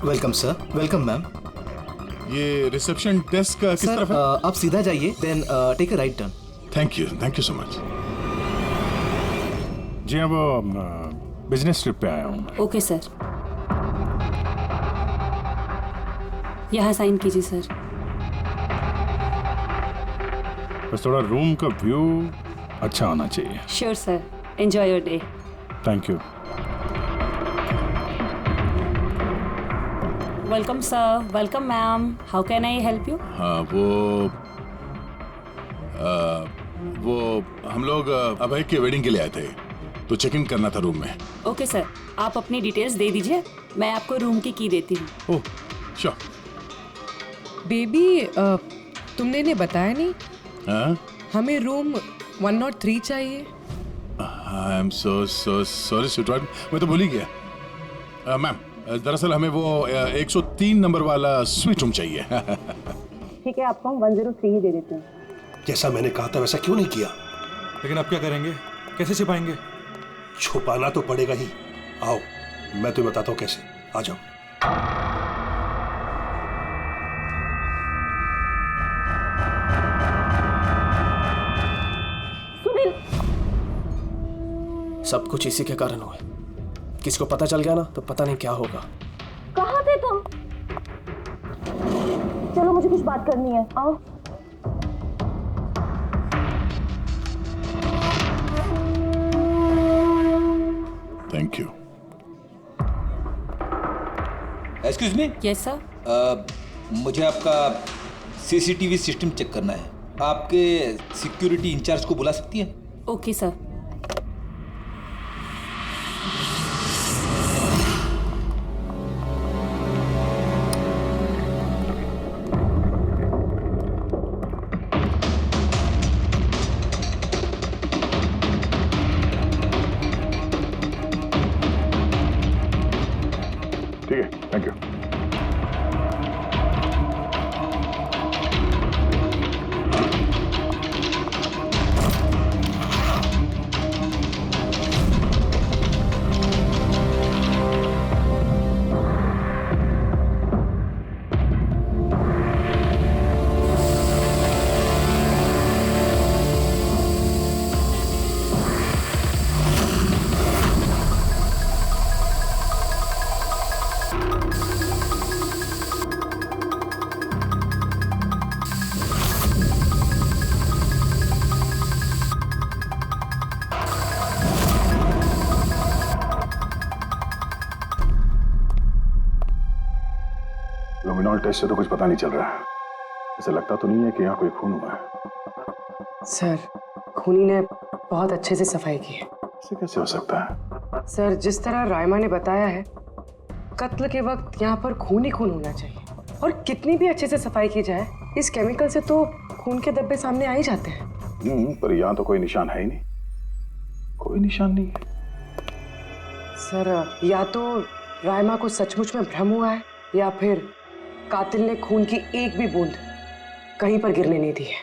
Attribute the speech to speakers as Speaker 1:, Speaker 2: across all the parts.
Speaker 1: Welcome sir. Welcome ma'am.
Speaker 2: ये reception desk किस तरफ है?
Speaker 1: आप सीधा जाइए, then take a right turn.
Speaker 2: Thank you so much.
Speaker 3: जी हाँ, वो बिजनेस ट्रिप पे आया हूँ।
Speaker 4: ओके सर, यहाँ साइन कीजिए सर।
Speaker 3: बस थोड़ा रूम का व्यू अच्छा होना चाहिए।
Speaker 4: Sure sir, enjoy your day.
Speaker 3: Thank you.
Speaker 4: Welcome sir, welcome ma'am, how can I help you?
Speaker 2: हाँ, वो हम लोग अभय के वेडिंग के लिए आए थे, तो चेक इन करना था रूम में।
Speaker 4: ओके सर, आप अपनी डिटेल्स दे दीजिए, मैं आपको रूम की की देती हूँ।
Speaker 2: Oh sure.
Speaker 5: बेबी, तुमने इन्हें बताया नहीं?
Speaker 2: हाँ,
Speaker 5: हमें रूम 103 चाहिए।
Speaker 2: I am so sorry sweetheart, मैं तो भूल ही गया। मैम, दरअसल हमें वो 103 नंबर वाला स्वीट रूम चाहिए।
Speaker 4: ठीक है, आपको हम 103 ही दे देते हैं।
Speaker 6: जैसा मैंने कहा था वैसा क्यों नहीं किया?
Speaker 7: लेकिन अब क्या करेंगे? कैसे छिपाएंगे?
Speaker 6: छुपाना तो पड़ेगा ही। आओ, मैं तुम्हें बताता हूँ कैसे। आ जाओ।
Speaker 1: सब कुछ इसी के कारण हुआ। किसी को पता चल गया ना तो पता नहीं क्या होगा।
Speaker 4: कहाँ थे तुम? चलो, मुझे कुछ बात करनी है, आओ।
Speaker 2: Thank you.
Speaker 8: Excuse me.
Speaker 4: Yes sir.
Speaker 8: मुझे आपका सीसीटीवी सिस्टम चेक करना है। आपके सिक्योरिटी इंचार्ज को बुला सकती है?
Speaker 4: Okay sir.
Speaker 3: ठीक है, थैंक यू। लुमिनॉल टेस्ट से तो कुछ पता नहीं चल रहा है। ऐसा लगता तो नहीं है कि यहाँ कोई खून हुआ है।
Speaker 5: सर, खूनी ने बहुत अच्छे से सफाई की है।
Speaker 3: ऐसे कैसे हो सकता है?
Speaker 5: सर, जिस तरह रायमा ने बताया है, कत्ल के वक्त यहाँ पर खून ही खून होना चाहिए। और कितनी भी अच्छे से सफाई की जाए, इस केमिकल से तो खून के धब्बे सामने आ ही जाते हैं।
Speaker 3: पर यहाँ तो कोई निशान है ही नहीं। कोई निशान नहीं है।
Speaker 5: सर, या तो रायमा को सचमुच में भ्रम हुआ है, या फिर कातिल ने खून की एक भी बूंद कहीं पर गिरने नहीं दी है।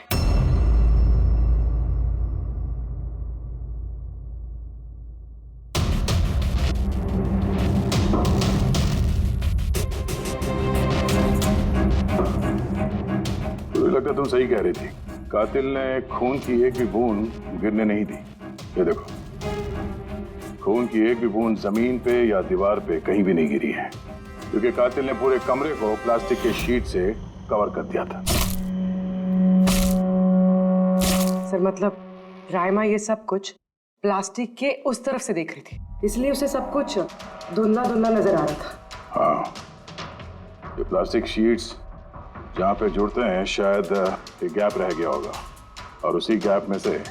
Speaker 3: मुझे लगता तुम सही कह रही थी। कातिल ने खून की एक भी बूंद गिरने नहीं दी। ये देखो, खून की एक भी बूंद जमीन पे या दीवार पे कहीं भी नहीं गिरी है, क्योंकि कातिल ने पूरे कमरे को प्लास्टिक के शीट से कवर कर दिया था।
Speaker 5: सर, मतलब रायमा ये सब कुछ प्लास्टिक के उस तरफ से देख रही थी, इसलिए उसे सब कुछ धुंधला धुंधला नजर आ रहा था।
Speaker 3: हाँ, ये प्लास्टिक शीट्स जहाँ पे जुड़ते हैं, शायद एक गैप रह गया होगा, और उसी गैप में से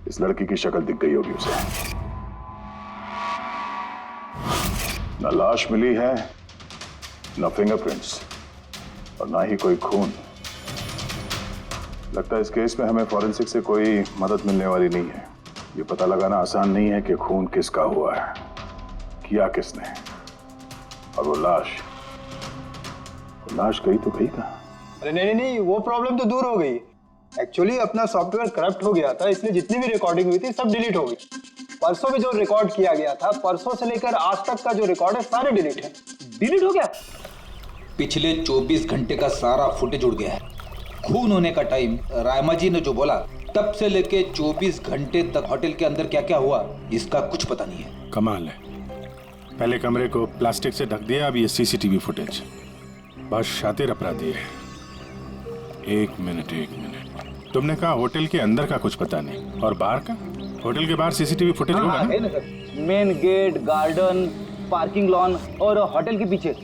Speaker 3: इस लड़की की शक्ल दिख गई होगी उसे। न लाश मिली है, न फिंगरप्रिंट्स, और ना ही कोई खून। लगता है इस केस में हमें फॉरेंसिक से कोई मदद मिलने वाली नहीं है। ये पता लगाना आसान नहीं है कि खून किसका हुआ है, किया किसने, और वो लाश गई तो गई कहाँ?
Speaker 9: अरे नहीं, वो प्रॉब्लम तो दूर हो गई। एक्चुअली अपना सॉफ्टवेयर करप्ट हो गया था, इसलिए जितनी भी रिकॉर्डिंग हुई थी सब डिलीट हो गई। परसों में जो रिकॉर्ड किया गया था, परसों से लेकर आज तक का जो रिकॉर्ड है सारे डिलीट है। डिलीट हो गया?
Speaker 8: पिछले 24 घंटे का सारा फुटेज उड़ गया है। खून होने का टाइम रायमा जी ने जो बोला, तब से लेके 24 घंटे तक होटल के अंदर क्या क्या हुआ इसका कुछ पता नहीं है।
Speaker 2: कमाल है, पहले कमरे को प्लास्टिक से ढक दिया, अब ये सीसीटीवी फुटेज। बहुत शातिर अपराधी है। एक मिनट, तुमने कहा होटल के अंदर का कुछ पता नहीं, और बाहर का? होटल के बाहर सीसीटीवी फुटेज होगा ना?
Speaker 10: है ना sir, main gate, garden, parking lawn और होटल के पीछे।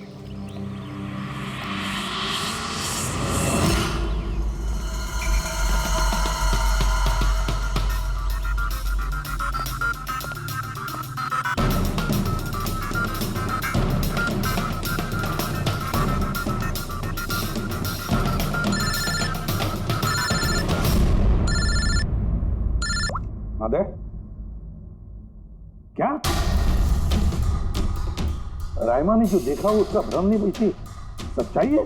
Speaker 3: माधव, क्या रायमा ने जो देखा वो उसका भ्रम नहीं बल्कि सच्चाई है?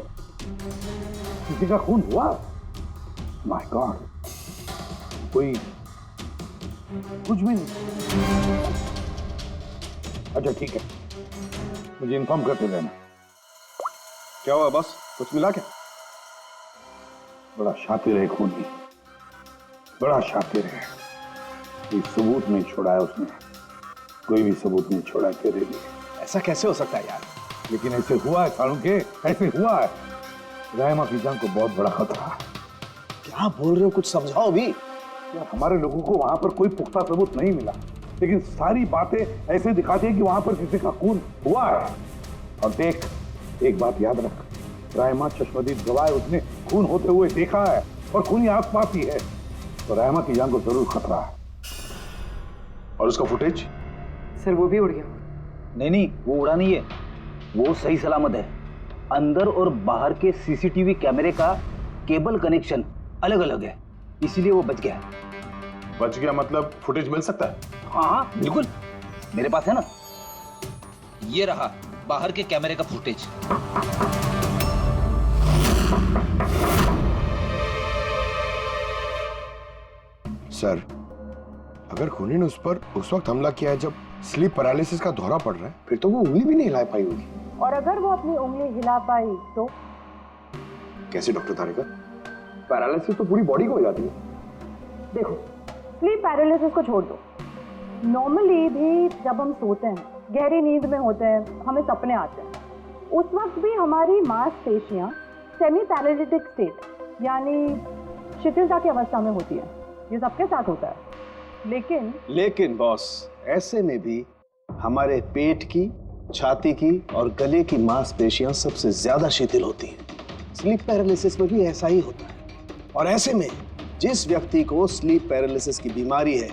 Speaker 3: किसी का खून हुआ? माय गॉड, कोई कुछ भी नहीं। अच्छा ठीक है, मुझे इन्फॉर्म करते रहना।
Speaker 6: क्या हुआ बॉस, कुछ मिला क्या?
Speaker 3: बड़ा शातिर है खूनी, बड़ा शातिर है। कोई सबूत नहीं छोड़ा है उसने, कोई भी सबूत नहीं छोड़ा तेरे लिए।
Speaker 6: ऐसा कैसे हो सकता है यार?
Speaker 3: लेकिन ऐसे हुआ है सालुंके, ऐसे हुआ है। रायमा की जान को बहुत बड़ा खतरा है।
Speaker 6: क्या बोल रहे हो, कुछ समझाओ भी।
Speaker 3: यार हमारे लोगों को वहां पर कोई पुख्ता सबूत नहीं मिला, लेकिन सारी बातें ऐसे दिखाती है कि वहां पर किसी का खून हुआ है। और देख, एक बात याद रख, रायमा चश्मदीद गवाह है, उसने खून होते हुए देखा है और खूनी आसपास ही है, तो रायमा की जान को जरूर खतरा है। और उसका फुटेज?
Speaker 5: सर वो भी उड़ गया।
Speaker 10: नहीं, वो उड़ा नहीं है, वो सही सलामत है। अंदर और बाहर के सीसीटीवी कैमरे का केबल कनेक्शन अलग अलग है, इसीलिए वो बच गया है।
Speaker 3: बच गया मतलब फुटेज मिल सकता है?
Speaker 10: हाँ बिल्कुल, मेरे पास है ना।
Speaker 8: ये रहा बाहर के कैमरे का फुटेज।
Speaker 11: सर, अगर खूनी ने उस पर उस वक्त हमला किया है जब स्लीप पैरालिसिस का दौरा पड़ रहा है, फिर तो वो उंगली भी नहीं हिला पाई होगी।
Speaker 12: और अगर वो अपनी उंगली हिला पाई तो?
Speaker 11: कैसे डॉक्टर तारिका? पैरालिसिस तो पूरी बॉडी को हो जाती है।
Speaker 12: देखो, स्लीप पैरालिसिस को छोड़ दो, नॉर्मली भी जब हम सोते हैं, गहरी नींद में होते हैं, हमें सपने आते हैं, उस वक्त भी हमारी मांसपेशियां सेमी पैरालिटिक स्टेट यानी शिथिलता की अवस्था में होती है। ये सबके साथ होता है।
Speaker 13: लेकिन बॉस, ऐसे में भी हमारे पेट की, छाती की और गले की मांसपेशियां सबसे ज्यादा शिथिल होती हैं। स्लीप पैरालिसिस में भी ऐसा ही होता है। और ऐसे में जिस व्यक्ति को स्लीप पैरालिसिस की बीमारी है,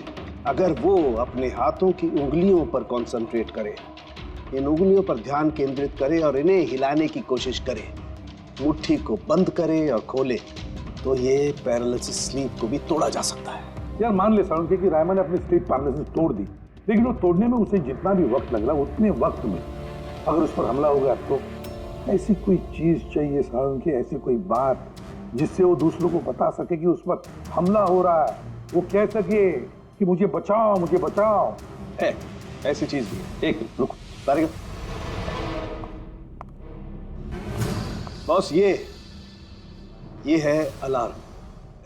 Speaker 13: अगर वो अपने हाथों की उंगलियों पर कॉन्सेंट्रेट करे, इन उंगलियों पर ध्यान केंद्रित करे और इन्हें हिलाने की कोशिश करे, मुट्ठी को बंद करे और खोले, तो ये पैरालिसिस स्लीप को भी तोड़ा जा सकता है।
Speaker 3: यार मान ले सालुंके कि रायमा ने अपनी स्लीप पैरालिसिस तोड़ दी, लेकिन वो तोड़ने में उसे जितना भी वक्त लग रहा, उतने वक्त में अगर उस पर हमला हो गया तो ऐसी कोई चीज चाहिए सालुंके, ऐसी कोई बात जिससे वो दूसरों को बता सके कि उस पर हमला हो रहा है, वो कह सके कि मुझे बचाओ, मुझे बचाओ।
Speaker 13: है ऐसी चीज भी है। एक मिनट रुको तारिका। बॉस, ये है अलार्म।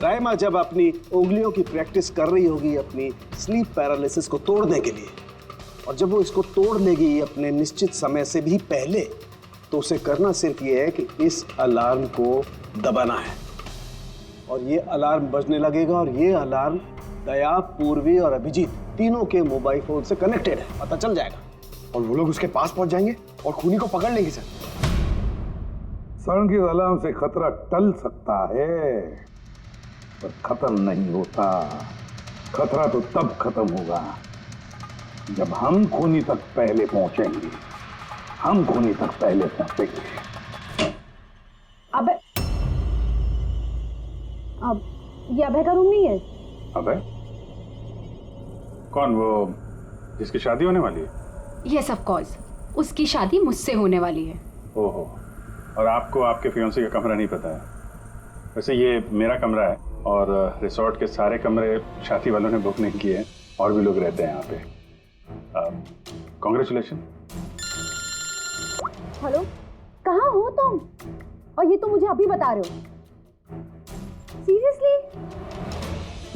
Speaker 13: रायमा जब अपनी उंगलियों की प्रैक्टिस कर रही होगी अपनी स्लीप पैरालिसिस को तोड़ने के लिए, और जब वो इसको तोड़ लेगी अपने निश्चित समय से भी पहले, तो उसे करना सिर्फ ये है कि इस अलार्म को दबाना है, और ये अलार्म बजने लगेगा। और ये अलार्म दया, पूर्वी और अभिजीत तीनों के मोबाइल फोन से कनेक्टेड है, पता चल जाएगा।
Speaker 11: और वो लोग उसके पास पहुंच जाएंगे और खूनी को पकड़ लेंगे। सर,
Speaker 3: सालुंके अलार्म से खतरा टल सकता है, पर खत्म नहीं होता। खतरा तो तब खत्म होगा जब हम खूनी तक पहले पहुंचेंगे। हम खूनी तक पहले पहुंचेंगे।
Speaker 12: अब ये अभय का रूम नहीं है?
Speaker 3: अभय? कौन? वो जिसकी शादी होने वाली है?
Speaker 4: यस ऑफ कोर्स, उसकी शादी मुझसे होने वाली है।
Speaker 3: ओहो, और आपको आपके फियांसे का कमरा नहीं पता है? वैसे ये मेरा कमरा है और रिसोर्ट के सारे कमरे शादी वालों ने बुक नहीं किए हैं, और भी लोग रहते हैं यहाँ पे। कॉन्ग्रेचुलेशन।
Speaker 12: हेलो, कहाँ हो तुम? और ये तो मुझे अभी बता रहे हो? सीरियसली?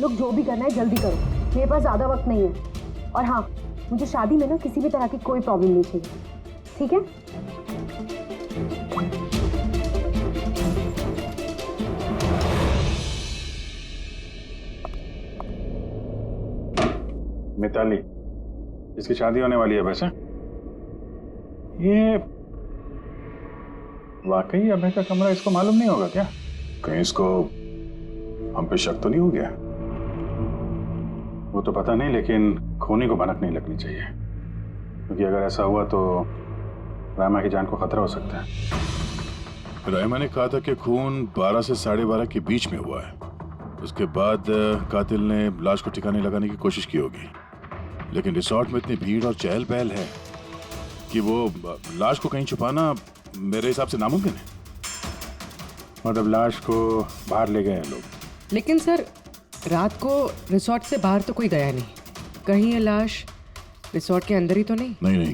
Speaker 12: लोग जो भी करना है जल्दी करो, मेरे पास ज्यादा वक्त नहीं है। और हाँ, मुझे शादी में ना किसी भी तरह की कोई प्रॉब्लम नहीं चाहिए, ठीक है?
Speaker 2: मिताली, इसकी शादी होने वाली है वैसे? ये वाकई अभय का कमरा इसको मालूम नहीं होगा क्या?
Speaker 3: कहीं इसको हम पे शक तो नहीं हो गया?
Speaker 2: वो तो पता नहीं, लेकिन खूनी को भनक नहीं लगनी चाहिए, क्योंकि अगर ऐसा हुआ तो रामा की जान को खतरा हो सकता है।
Speaker 3: रायमा ने कहा था कि खून 12 से 12:30 के बीच में हुआ है। उसके बाद कातिल ने लाश को ठिकाने लगाने की कोशिश की होगी, लेकिन रिसोर्ट में इतनी भीड़ और चहल पहल है कि वो लाश को कहीं छुपाना मेरे हिसाब से नामुमकिन है।
Speaker 2: मतलब लाश को बाहर ले गए हैं लोग?
Speaker 5: लेकिन सर, रात को रिसोर्ट से बाहर तो कोई गया नहीं। कहीं ये लाश रिसोर्ट के अंदर ही तो नहीं?
Speaker 3: नहीं,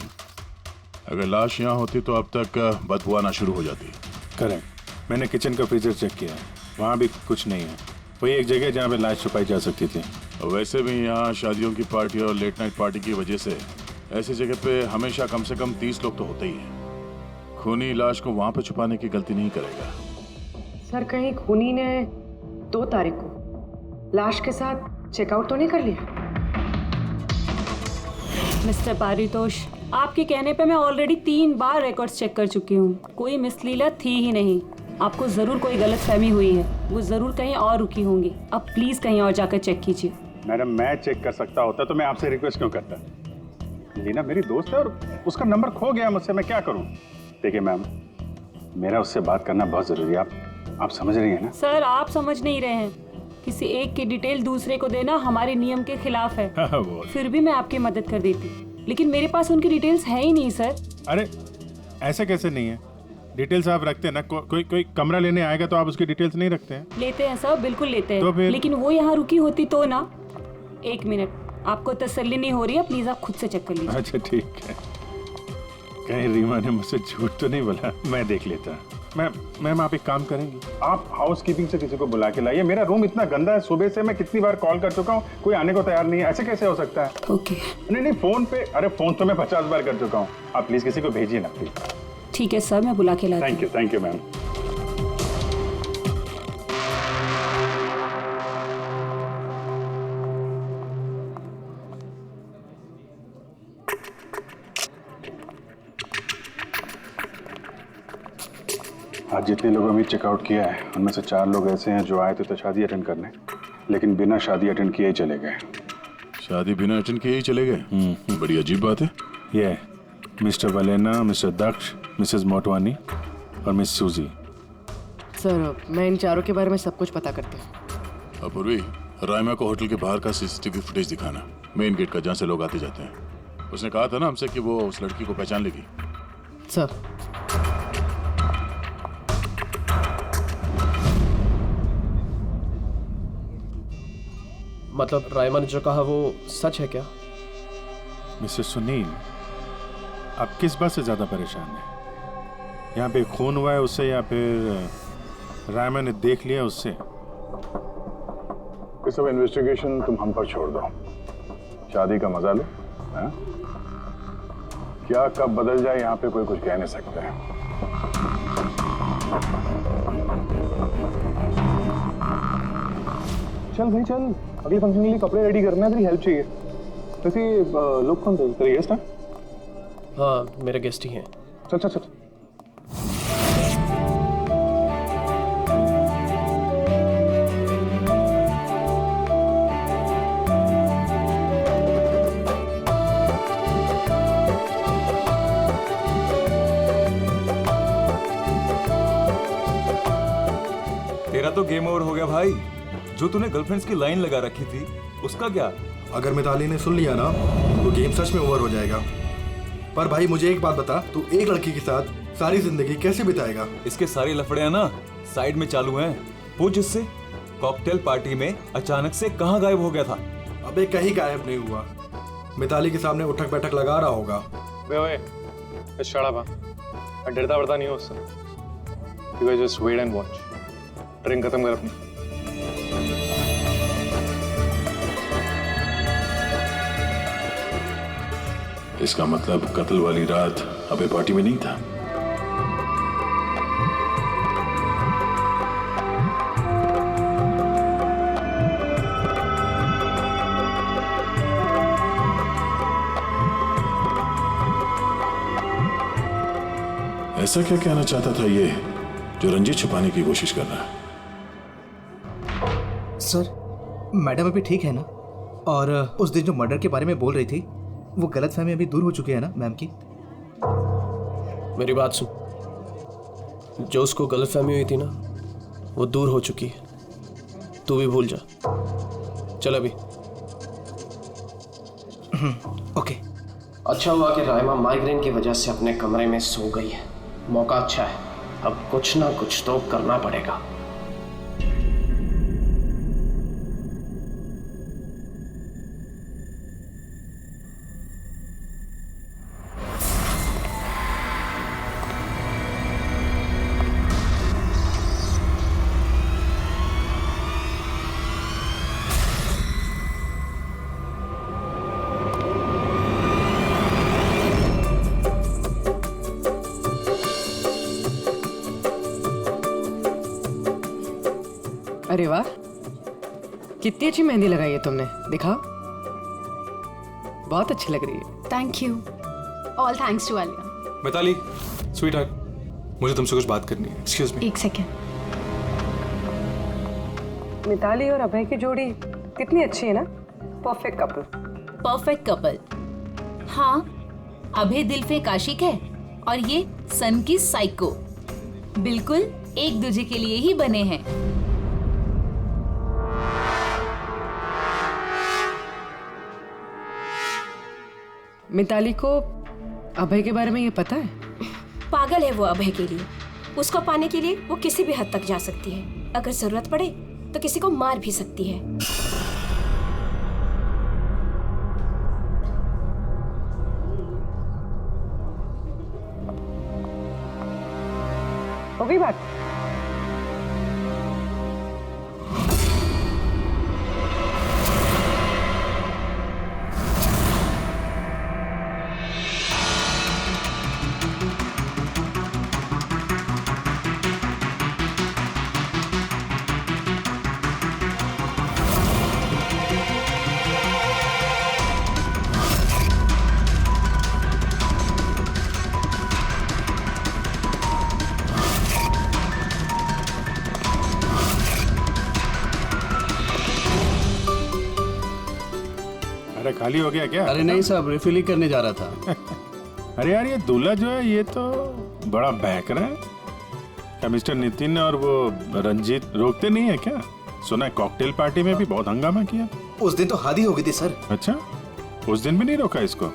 Speaker 3: अगर लाश यहाँ होती तो अब तक बदबू आना शुरू हो जाती।
Speaker 2: करेक्ट। मैंने किचन का फ्रीजर चेक किया है, वहाँ भी कुछ नहीं है। वही एक जगह जहाँ पे लाश छुपाई जा सकती थी।
Speaker 3: वैसे भी यहाँ शादियों की पार्टी और लेट नाइट पार्टी की वजह से ऐसी जगह पे हमेशा कम से कम 30 लोग तो होते ही हैं। खूनी लाश को वहाँ पे छुपाने की गलती नहीं करेगा।
Speaker 5: सर, कहीं खूनी ने 2 तारीख को लाश के साथ चेकआउट तो नहीं कर लिया?
Speaker 4: मिस्टर पारितोष, आपके कहने पे मैं ऑलरेडी 3 बार रिकॉर्ड्स चेक कर चुकी हूँ। कोई मिसलीला थी ही नहीं। आपको जरूर कोई गलतफहमी हुई है, वो जरूर कहीं और रुकी होंगी। अब प्लीज कहीं और जाकर चेक कीजिए।
Speaker 2: मैडम, मैं चेक कर सकता होता तो मैं आपसे रिक्वेस्ट क्यों करता? लीना मेरी दोस्त है और उसका नंबर खो गया मुझसे, मैं क्या करूँ? देखिए मैम, मेरा उससे बात करना बहुत जरूरी है। आप समझ रही हैं ना?
Speaker 4: सर, आप समझ नहीं रहे हैं। किसी एक की डिटेल दूसरे को देना हमारे नियम के खिलाफ है। फिर भी मैं आपकी मदद कर देती, लेकिन मेरे पास उनकी डिटेल्स है ही नहीं सर।
Speaker 2: अरे ऐसे कैसे नहीं है? डिटेल्स आप रखते हैं ना। कोई कमरा लेने आएगा तो आप उसकी डिटेल्स नहीं रखते हैं?
Speaker 4: लेते हैं सर, बिल्कुल लेते हैं।
Speaker 2: तो फिर?
Speaker 4: लेकिन वो यहाँ रुकी होती तो ना। 1 मिनट, आपको तसल्ली नहीं हो रही है, प्लीज आप खुद से चेक कर लीजिए।
Speaker 2: अच्छा ठीक है। कहीं रीमा ने मुझसे झूठ तो नहीं बोला? मैं देख लेता। मैम आप एक काम करेंगी, आप हाउस कीपिंग से किसी को बुला के लाइए। मेरा रूम इतना गंदा है, सुबह से मैं कितनी बार कॉल कर चुका हूँ, कोई आने को तैयार नहीं है। ऐसे कैसे हो सकता है?
Speaker 4: ओके।
Speaker 2: नहीं, फोन पे, अरे फोन तो मैं 50 बार कर चुका हूँ। आप प्लीज किसी को भेजिए ना प्लीज।
Speaker 4: ठीक है सर, मैं बुला के लाती हूँ।
Speaker 2: Thank you ma'am. आज जितने लोगों ने चेकआउट किया है, उनमें से 4 लोग ऐसे हैं जो आए थे तो शादी अटेंड करने, लेकिन बिना शादी अटेंड किए ही चले गए।
Speaker 3: शादी बिना अटेंड किए ही चले गए? बड़ी अजीब बात है।
Speaker 2: ये मिस्टर वलेना, मिस्टर दक्ष, मिसेस मोटवानी और मिस सूजी।
Speaker 5: सर, मैं इन 4 के बारे में सब कुछ पता करती हूँ।
Speaker 3: अपूर्वी, रायमा को होटल के बाहर का सीसीटीवी फुटेज दिखाना, मेन गेट का, जहाँ से लोग आते जाते हैं। उसने कहा था ना हमसे कि वो उस लड़की को पहचान लेगी।
Speaker 5: सर,
Speaker 1: मतलब रायमा ने जो कहा वो सच है क्या?
Speaker 2: मिस्टर सुनील, आप किस बात से ज्यादा परेशान हैं? यहाँ पे खून हुआ है उससे, या फिर रायमा ने देख लिया उससे?
Speaker 3: ये सब इन्वेस्टिगेशन तुम हम पर छोड़ दो। शादी का मजा लो। हाँ? क्या कब बदल जाए यहाँ पे कोई कुछ कह नहीं सकता है।
Speaker 9: चल भाई चल, अगले फंक्शन के लिए कपड़े रेडी करना है, तेरी हेल्प चाहिए। वैसे लोग कौन थे? तेरे गेस्ट हैं?
Speaker 1: हाँ, मेरे गेस्ट ही हैं।
Speaker 9: चल चल चल।
Speaker 7: तेरा तो गेम ओवर हो गया भाई। जो तूने गर्लफ्रेंड्स की लाइन लगा रखी थी उसका क्या?
Speaker 6: अगर मिताली ने सुन लिया ना तो गेम सच में ओवर हो जाएगा। पर भाई मुझे एक बात बता, तू एक लड़की के साथ सारी जिंदगी कैसे बिताएगा?
Speaker 7: इसके सारे लफड़े हैं ना साइड में चालू हैं। पूछ इससे, कॉकटेल पार्टी में अचानक से कहाँ गायब हो गया था?
Speaker 6: अबे कहीं गायब नहीं हुआ, मिताली के सामने उठक बैठक लगा रहा होगा।
Speaker 14: मैं डरता वरता नहीं हूँ उससे। You guys just wait and watch. Drink खत्म कर अपनी।
Speaker 3: इसका मतलब कत्ल वाली रात अबे पार्टी में नहीं था। ऐसा क्या कहना चाहता था ये जो रंजीत छुपाने की कोशिश कर रहा है?
Speaker 15: सर मैडम अभी ठीक है ना? और उस दिन जो मर्डर के बारे में बोल रही थी वो गलतफहमी अभी दूर हो चुकी है ना मैम की?
Speaker 1: मेरी बात सुन, जो उसको गलतफहमी हुई थी ना वो दूर हो चुकी है। तू भी भूल जा। चल अभी।
Speaker 15: ओके।
Speaker 1: अच्छा हुआ कि राइमा माइग्रेन की वजह से अपने कमरे में सो गई है। मौका अच्छा है, अब कुछ ना कुछ तो करना पड़ेगा।
Speaker 5: अरे वाह, कितनी अच्छी मेहंदी लगाई है तुमने, दिखाओ। बहुत अच्छी लग रही है।
Speaker 16: Thank you. All thanks to Alia.
Speaker 14: Mitali, sweetheart, मुझे तुमसे कुछ बात करनी है। Excuse me.
Speaker 16: एक सेकेंड।
Speaker 5: मिताली और अभय की जोड़ी कितनी अच्छी है ना। Perfect couple.
Speaker 17: Perfect couple. हाँ, अभय दिल पे आशिक है और ये सन की साइको। बिल्कुल एक दूजे के लिए ही बने हैं।
Speaker 5: मिताली को अभय के बारे में ये पता है?
Speaker 18: पागल है वो अभय के लिए। उसको पाने के लिए वो किसी भी हद तक जा सकती है। अगर जरूरत पड़े तो किसी को मार भी सकती है।
Speaker 5: हो गई बात?
Speaker 2: अरे खाली हो गया क्या?
Speaker 19: अरे नहीं साहब, रिफिल ही करने जा रहा था।
Speaker 2: अरे यार ये दूल्हा जो है ये तो बड़ा बहक रहा है। क्या मिस्टर नितिन और वो रंजीत रोकते नहीं है क्या? सुना है कॉकटेल पार्टी में भी बहुत हंगामा किया।
Speaker 15: उस दिन तो हादी हो गई थी सर।
Speaker 2: अच्छा, उस दिन भी नहीं रोका इसको?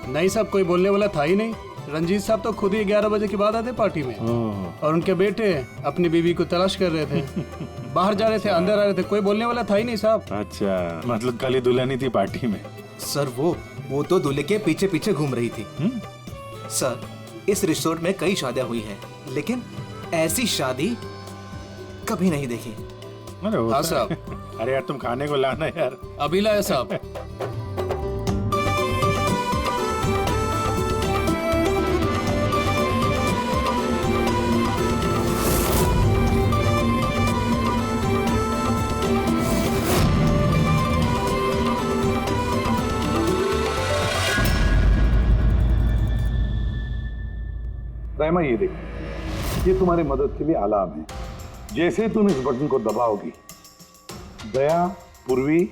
Speaker 19: नहीं साहब, कोई बोलने वाला था ही नहीं। रंजीत साहब तो खुद ही 11 बजे के बाद आते पार्टी में। और उनके बेटे अपनी बीवी को तलाश कर रहे थे। बाहर जा रहे थे, अंदर आ रहे थे, कोई बोलने वाला था ही नहीं साहब।
Speaker 2: अच्छा, मतलब खाली दुल्हन थी पार्टी में?
Speaker 15: सर वो तो दूल्हे के पीछे पीछे घूम रही थी। सर, इस रिसोर्ट में कई शादियां हुई हैं, लेकिन ऐसी शादी कभी नहीं देखी।
Speaker 2: हाँ साहब। अरे यार तुम खाने को लाना यार।
Speaker 19: अभी लाया साहब।
Speaker 3: रहमा ये देखो, ये तुम्हारी मदद के लिए अलार्म है। जैसे तुम इस बटन को दबाओगी, दया, पूर्वी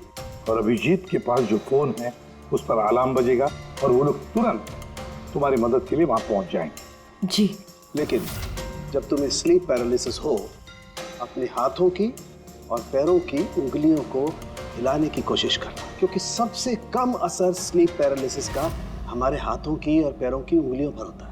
Speaker 3: और अभिजीत के पास जो फोन है उस पर अलार्म बजेगा और वो लोग तुरंत तुम्हारी मदद के लिए वहां पहुंच जाएंगे।
Speaker 5: जी।
Speaker 13: लेकिन जब तुम्हें स्लीप पैरालिसिस हो, अपने हाथों की और पैरों की उंगलियों को हिलाने की कोशिश करना, क्योंकि सबसे कम असर स्लीप पैरालिसिस का हमारे हाथों की और पैरों की उंगलियों पर होता है।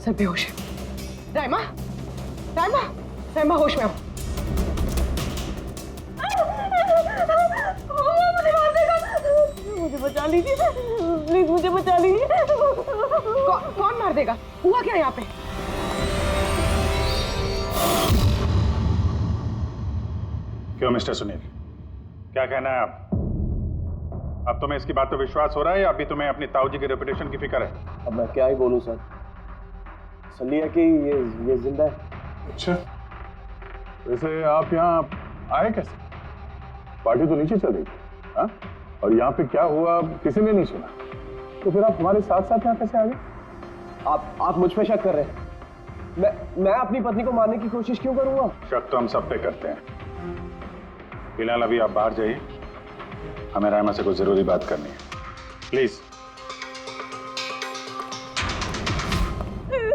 Speaker 5: सर बेहोश है। राइमा, राइमा, राइमा होश में आओ। मुझे बचा लीजिए प्लीज, मुझे बचा लीजिए। कौन मार देगा? हुआ क्या यहाँ पे?
Speaker 2: क्यों मिस्टर सुनील, क्या कहना है आप? अब तुम्हें इसकी बात पे विश्वास हो रहा है या अभी तुम्हें अपनी ताऊ जी की रेपुटेशन की फिक्र है?
Speaker 1: अब मैं क्या ही बोलूं सर, सलिया कि ये जिंदा है।
Speaker 3: अच्छा, वैसे आप यहाँ आए कैसे? पार्टी तो नीचे चल रही थी, हाँ? और यहाँ पे क्या हुआ किसी ने नहीं सुना, तो फिर आप हमारे साथ साथ यहाँ कैसे आ गए?
Speaker 1: आप मुझ पे शक कर रहे हैं? मैं अपनी पत्नी को मारने की कोशिश क्यों करूंगा?
Speaker 2: शक तो हम सब पे करते हैं। फिलहाल अभी आप बाहर जाइए, हमें रायमा से कुछ जरूरी बात करनी है, प्लीज।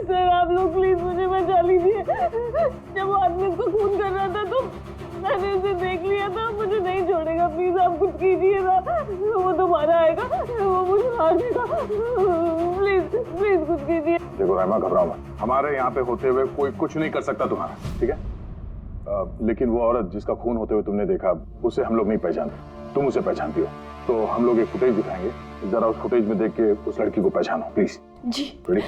Speaker 12: सर आप लोग प्लीज मुझे बचा लीजिए। जब वो आदमी उसको खून कर रहा था तो मैंने उसे देख लिया था, मुझे नहीं छोड़ेगा, प्लीज आप कुछ कीजिए ना। वो दोबारा आएगा, वो मुझे मार देगा, प्लीज प्लीज कुछ कीजिए।
Speaker 3: देखो रायमा, घबराओ मत, हमारे यहाँ पे होते हुए कोई कुछ नहीं कर सकता तुम्हारा, ठीक है? लेकिन वो औरत जिसका खून होते हुए तुमने देखा, उसे हम लोग नहीं पहचानते, तुम उसे पहचानती हो, तो हम लोग एक फुटेज दिखाएंगे, जरा उस फुटेज में देख के उस लड़की को पहचानो प्लीज।
Speaker 18: जी।
Speaker 3: रेडी?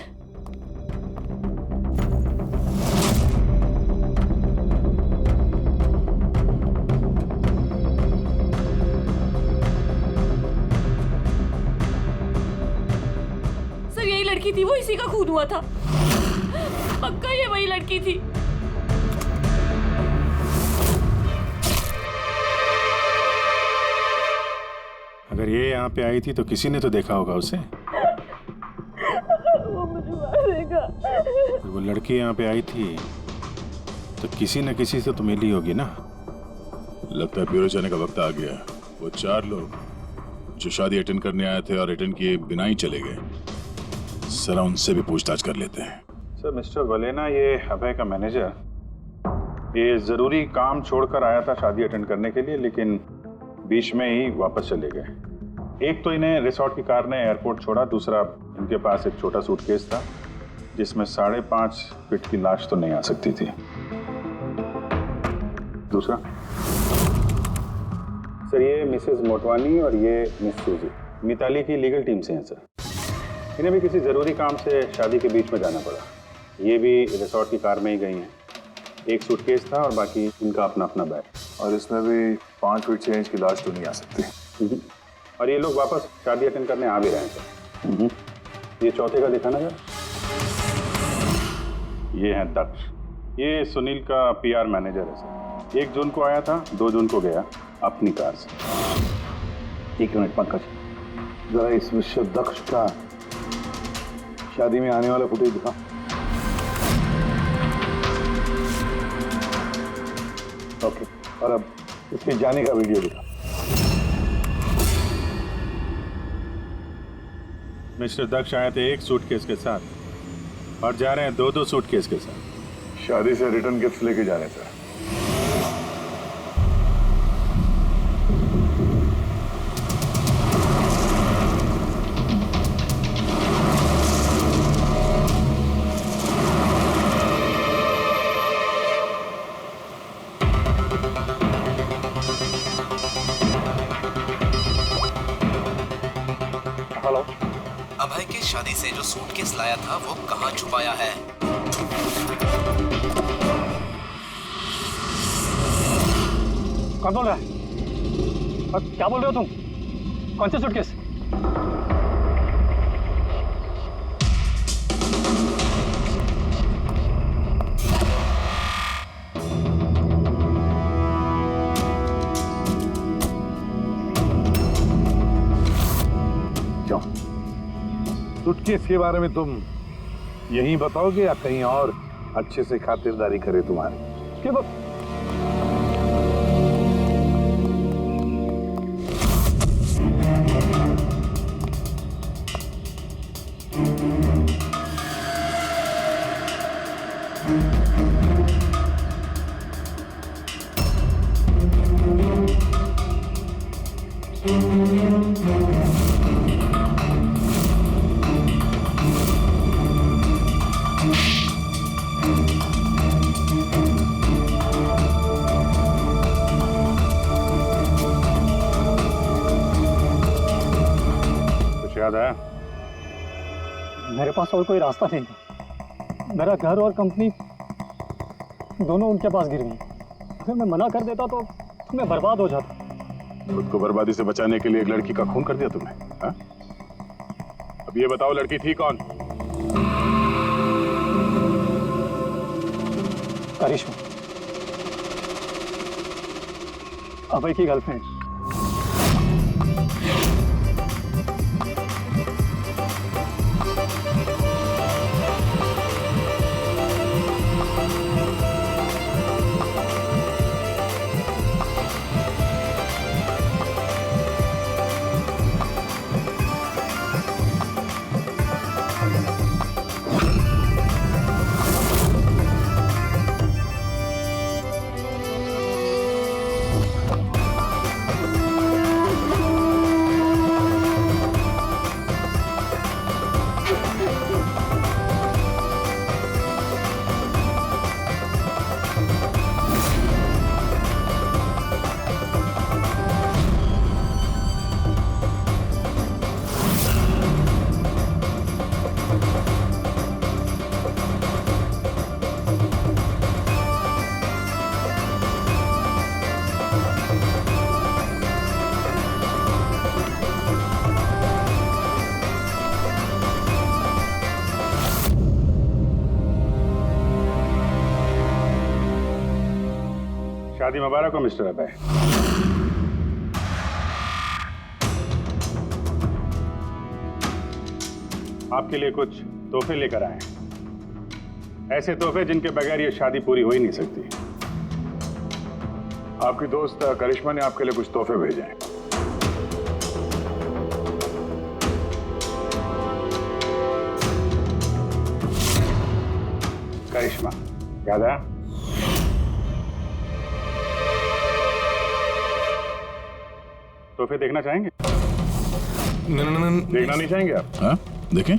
Speaker 18: सर यही लड़की थी, वो इसी का खून हुआ था, पक्का ये वही लड़की थी।
Speaker 2: अगर ये यहाँ पे आई थी तो किसी ने तो देखा होगा उसे।
Speaker 12: वो मुझे मारेगा।
Speaker 2: अगर वो लड़की यहाँ पे आई थी तो किसी न किसी से तो मिली होगी ना।
Speaker 3: लगता है ब्यूरो जाने का वक्त आ गया। वो 4 लोग जो शादी अटेंड करने आए थे और अटेंड किए बिना ही चले गए, जरा उनसे भी पूछताछ कर लेते हैं।
Speaker 2: सर मिस्टर वलेना, ये अभय का मैनेजर, ये जरूरी काम छोड़कर आया था शादी अटेंड करने के लिए, लेकिन बीच में ही वापस चले गए। एक तो इन्हें रिसोर्ट की कार ने एयरपोर्ट छोड़ा, दूसरा इनके पास एक छोटा सूटकेस था जिसमें 5.5 फीट की लाश तो नहीं आ सकती थी। दूसरा सर, ये मिसेस मोटवानी और ये मिस सूजी मिताली की लीगल टीम से हैं सर। इन्हें भी किसी ज़रूरी काम से शादी के बीच में जाना पड़ा। ये भी रिसोर्ट की कार में ही गई हैं। एक सूटकेस था और बाकी इनका अपना अपना बैग,
Speaker 3: और इसमें भी 5 फीट से इंच की लाश तो नहीं आ सकती।
Speaker 2: और ये लोग वापस शादी अटेंड करने आ भी रहे हैं सर। ये चौथे का दिखाना जरा। ये है दक्ष, ये सुनील का पीआर मैनेजर है सर। 1 जून को आया था, 2 जून को गया अपनी कार से।
Speaker 13: 1 मिनट पंकज, जरा इस मिस्टर दक्ष का शादी में आने वाला फुटेज दिखा। ओके, और अब इसके जाने का वीडियो दिखा।
Speaker 2: मिस्टर दक्ष आए थे 1 सूटकेस के साथ और जा रहे हैं 2-2 सूटकेस के साथ।
Speaker 3: शादी से रिटर्न गिफ्ट लेके जा रहे थे।
Speaker 15: अभय के शादी से जो सूटकेस लाया था वो कहाँ छुपाया है?
Speaker 9: कौन बोल रहा है? क्या बोल रहे हो तुम? कौन से सूटकेस?
Speaker 13: सूटकेस के बारे में तुम यही बताओगे या कहीं और अच्छे से खातिरदारी करे तुम्हारी?
Speaker 9: क्यों
Speaker 2: याद आया?
Speaker 9: मेरे पास और कोई रास्ता नहीं था। मेरा घर और कंपनी दोनों उनके पास गिर गई। अगर मैं मना कर देता तो मैं बर्बाद हो जाता।
Speaker 3: खुद को बर्बादी से बचाने के लिए एक लड़की का खून कर दिया तुमने, हाँ? अब ये बताओ लड़की थी कौन?
Speaker 9: करिश्मा, अभय की गर्लफ्रेंड।
Speaker 2: शादी मुबारक हो मिस्टर अभय। आपके लिए कुछ तोहफे लेकर आए हैं, ऐसे तोहफे जिनके बगैर ये शादी पूरी हो ही नहीं सकती।
Speaker 3: आपकी दोस्त करिश्मा ने आपके लिए कुछ तोहफे भेजे हैं।
Speaker 2: करिश्मा, याद आया? तोहफे देखना चाहेंगे? देखना नहीं चाहेंगे आप?
Speaker 3: हाँ, देखें।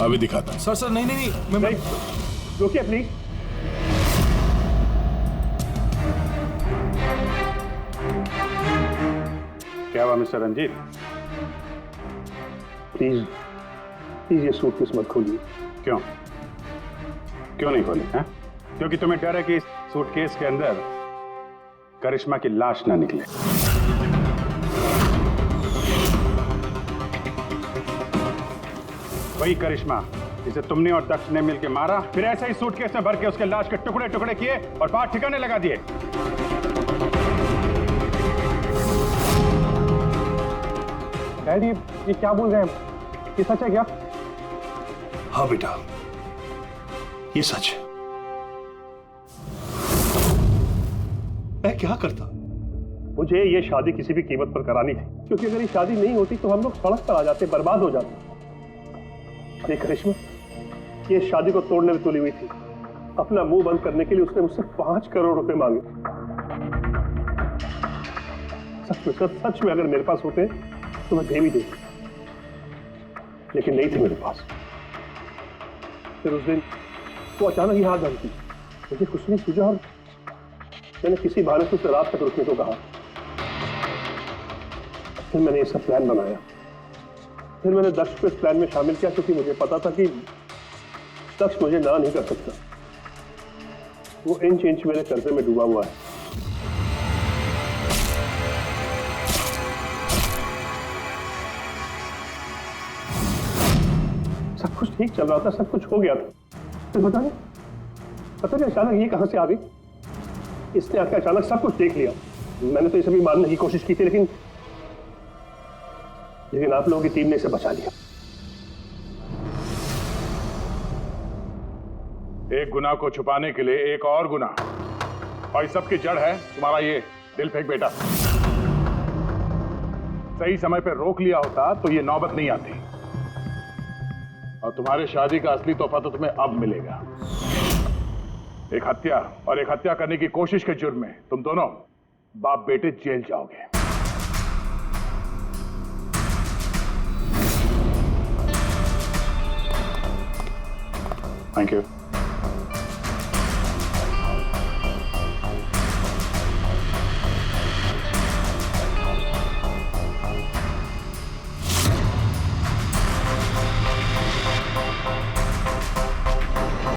Speaker 3: अभी दिखाता।
Speaker 7: सर नहीं मैं
Speaker 2: रुकिए प्लीज। क्या हुआ मिस्टर रंजीत?
Speaker 9: प्लीज ये सूटकेस मत खोलिए।
Speaker 2: क्यों नहीं खोली? हैं? क्योंकि तुम्हें डर है कि इस सूटकेस के अंदर करिश्मा की लाश ना निकले। वही करिश्मा जिसे तुमने और दक्ष ने मिलकर मारा, फिर ऐसे ही सूटकेस में भर के उसके लाश के टुकड़े टुकड़े किए और बाहर ठिकाने लगा दिए।
Speaker 9: डैडी, ये क्या बोल रहे हैं? ये सच है क्या?
Speaker 3: हाँ बेटा, ये सच है। मैं क्या करता?
Speaker 9: मुझे ये शादी किसी भी कीमत पर करानी थी, क्योंकि अगर ये शादी नहीं होती तो हम लोग सड़क पर आ जाते, बर्बाद हो जाते। देख करिश्मा, ये शादी को तोड़ने में तुली हुई थी। अपना मुंह बंद करने के लिए उसने मुझसे 5 करोड़ रुपए मांगे। सच में अगर मेरे पास होते तो मैं दे भी देती, लेकिन नहीं थे मेरे पास। फिर उस दिन वो अचानक ही हाथ धमकी, मुझे कुछ नहीं सूझा और मैंने किसी बहाने से उसे रात तक रुकने को कहा। फिर मैंने ये सब प्लान बनाया। फिर मैंने दक्ष को इस प्लान में शामिल किया, क्योंकि मुझे पता था कि दक्ष मुझे ना नहीं कर सकता। वो इंच इंच मेरे कर्जे में डूबा हुआ है। सब कुछ ठीक चल रहा था, सब कुछ हो गया था। फिर पता नहीं अचानक ये कहां से आ गई। इसने आकर अचानक सब कुछ देख लिया। मैंने तो ये सभी मानने की कोशिश की थी, लेकिन आप लोगों की टीम ने इसे बचा लिया।
Speaker 3: एक गुनाह को छुपाने के लिए एक और गुनाह, और इस सब की जड़ है तुम्हारा ये दिल फेंक बेटा। सही समय पर रोक लिया होता तो ये नौबत नहीं आती, और तुम्हारे शादी का असली तोहफा तो तुम्हें अब मिलेगा। एक हत्या और एक हत्या करने की कोशिश के जुर्म में तुम दोनों बाप बेटे जेल जाओगे। Thank you.